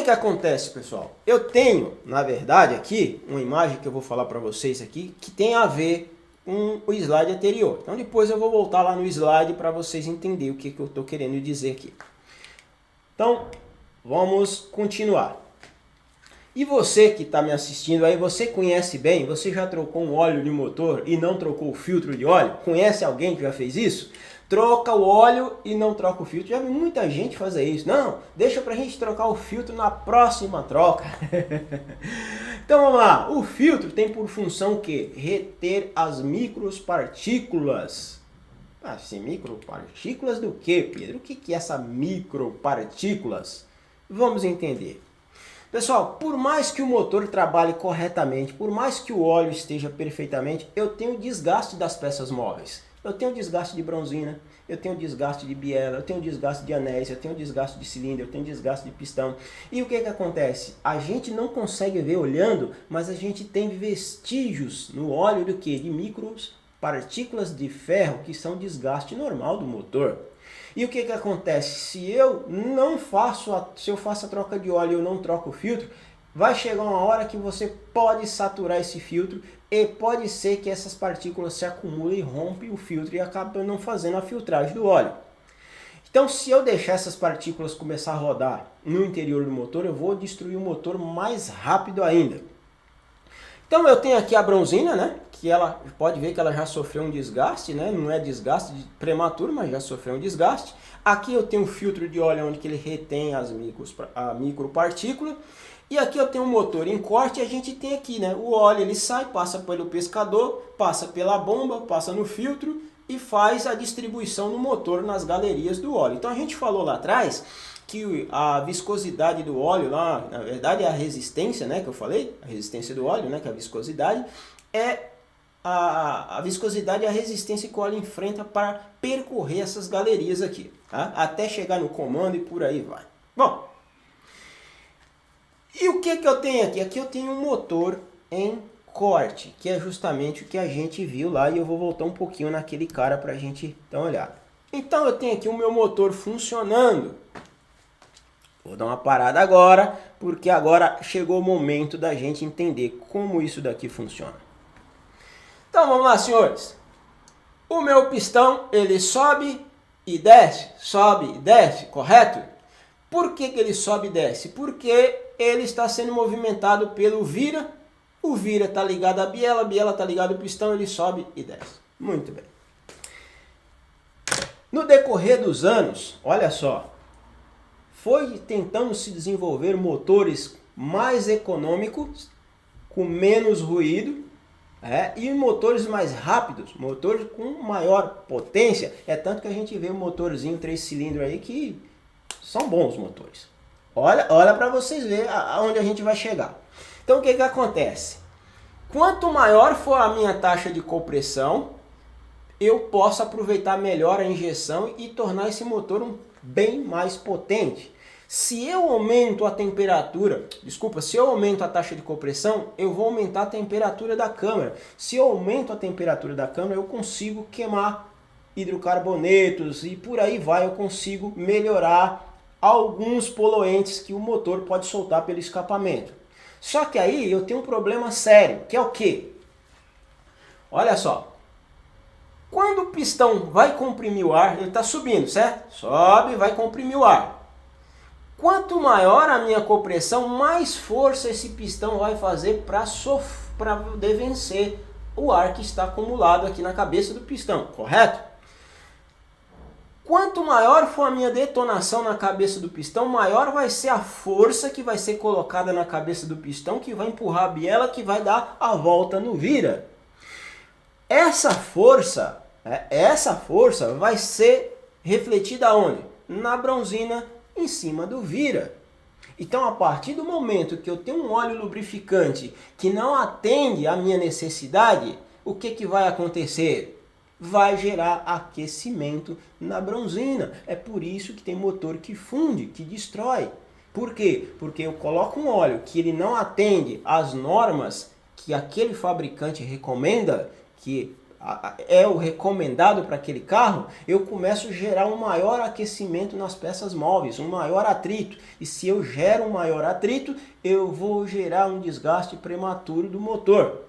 que acontece, pessoal? Eu tenho, na verdade, aqui, uma imagem que eu vou falar para vocês aqui, que tem a ver com o slide anterior. Então depois eu vou voltar lá no slide para vocês entenderem o que eu estou querendo dizer aqui. Então, vamos continuar. E você que está me assistindo aí, você conhece bem? Você já trocou um óleo de motor e não trocou o filtro de óleo? Conhece alguém que já fez isso? Troca o óleo e não troca o filtro. Já vi muita gente fazer isso. Não, deixa pra gente trocar o filtro na próxima troca. Então vamos lá. O filtro tem por função o quê? Reter as micropartículas. Assim, micropartículas do quê, Pedro? O que é essa micropartículas? Vamos entender. Pessoal, por mais que o motor trabalhe corretamente, por mais que o óleo esteja perfeitamente, eu tenho desgaste das peças móveis. Eu tenho desgaste de bronzina, eu tenho desgaste de biela, eu tenho desgaste de anéis, eu tenho desgaste de cilindro, eu tenho desgaste de pistão. E o que acontece? A gente não consegue ver olhando, mas a gente tem vestígios no óleo do que? De micropartículas de ferro, que são desgaste normal do motor. E o que acontece? Se eu faço a troca de óleo e eu não troco o filtro, vai chegar uma hora que você pode saturar esse filtro e pode ser que essas partículas se acumulem e rompem o filtro e acabam não fazendo a filtragem do óleo. Então, se eu deixar essas partículas começar a rodar no interior do motor, eu vou destruir o motor mais rápido ainda. Então, eu tenho aqui a bronzina, né? Que ela pode ver que ela já sofreu um desgaste, né? Não é desgaste prematuro, mas já sofreu um desgaste. Aqui eu tenho um filtro de óleo onde que ele retém a micropartícula. E aqui eu tenho um motor em corte e a gente tem aqui, né? O óleo ele sai, passa pelo pescador, passa pela bomba, passa no filtro e faz a distribuição no motor nas galerias do óleo. Então a gente falou lá atrás que a viscosidade do óleo lá, na verdade é a resistência, né? Que eu falei, a resistência do óleo, né? Que é a viscosidade, é a viscosidade é a resistência que o óleo enfrenta para percorrer essas galerias aqui, tá? Até chegar no comando e por aí vai. Bom, e o que eu tenho aqui? Aqui eu tenho um motor em corte, que é justamente o que a gente viu lá, e eu vou voltar um pouquinho naquele cara para a gente dar uma olhada. Então eu tenho aqui o meu motor funcionando. Vou dar uma parada agora, porque agora chegou o momento da gente entender como isso daqui funciona. Então vamos lá, senhores. O meu pistão, ele sobe e desce, correto? Por que ele sobe e desce? Porque ele está sendo movimentado pelo vira. O vira está ligado à biela, a biela está ligado ao pistão, ele sobe e desce. Muito bem. No decorrer dos anos, olha só, foi tentando se desenvolver motores mais econômicos, com menos ruído, e motores mais rápidos, motores com maior potência. É tanto que a gente vê um motorzinho 3 cilindros aí que são bons motores. Olha para vocês verem aonde a gente vai chegar. Então o que acontece? Quanto maior for a minha taxa de compressão, eu posso aproveitar melhor a injeção e tornar esse motor bem mais potente. Se eu aumento a temperatura, se eu aumento a taxa de compressão, eu vou aumentar a temperatura da câmara. Se eu aumento a temperatura da câmara, eu consigo queimar hidrocarbonetos e por aí vai, eu consigo melhorar alguns poluentes que o motor pode soltar pelo escapamento. Só que aí eu tenho um problema sério, que é o quê? Olha só. Quando o pistão vai comprimir o ar, ele está subindo, certo? Sobe, vai comprimir o ar. Quanto maior a minha compressão, mais força esse pistão vai fazer para poder vencer o ar que está acumulado aqui na cabeça do pistão, correto? Quanto maior for a minha detonação na cabeça do pistão, maior vai ser a força que vai ser colocada na cabeça do pistão, que vai empurrar a biela, que vai dar a volta no vira. Essa força vai ser refletida onde? Na bronzina em cima do vira. Então, a partir do momento que eu tenho um óleo lubrificante que não atende à minha necessidade, o que vai acontecer? Vai gerar aquecimento na bronzina. É por isso que tem motor que funde, que destrói. Por quê? Porque eu coloco um óleo que ele não atende às normas que aquele fabricante recomenda, que é o recomendado para aquele carro, eu começo a gerar um maior aquecimento nas peças móveis, um maior atrito. E se eu gero um maior atrito, eu vou gerar um desgaste prematuro do motor.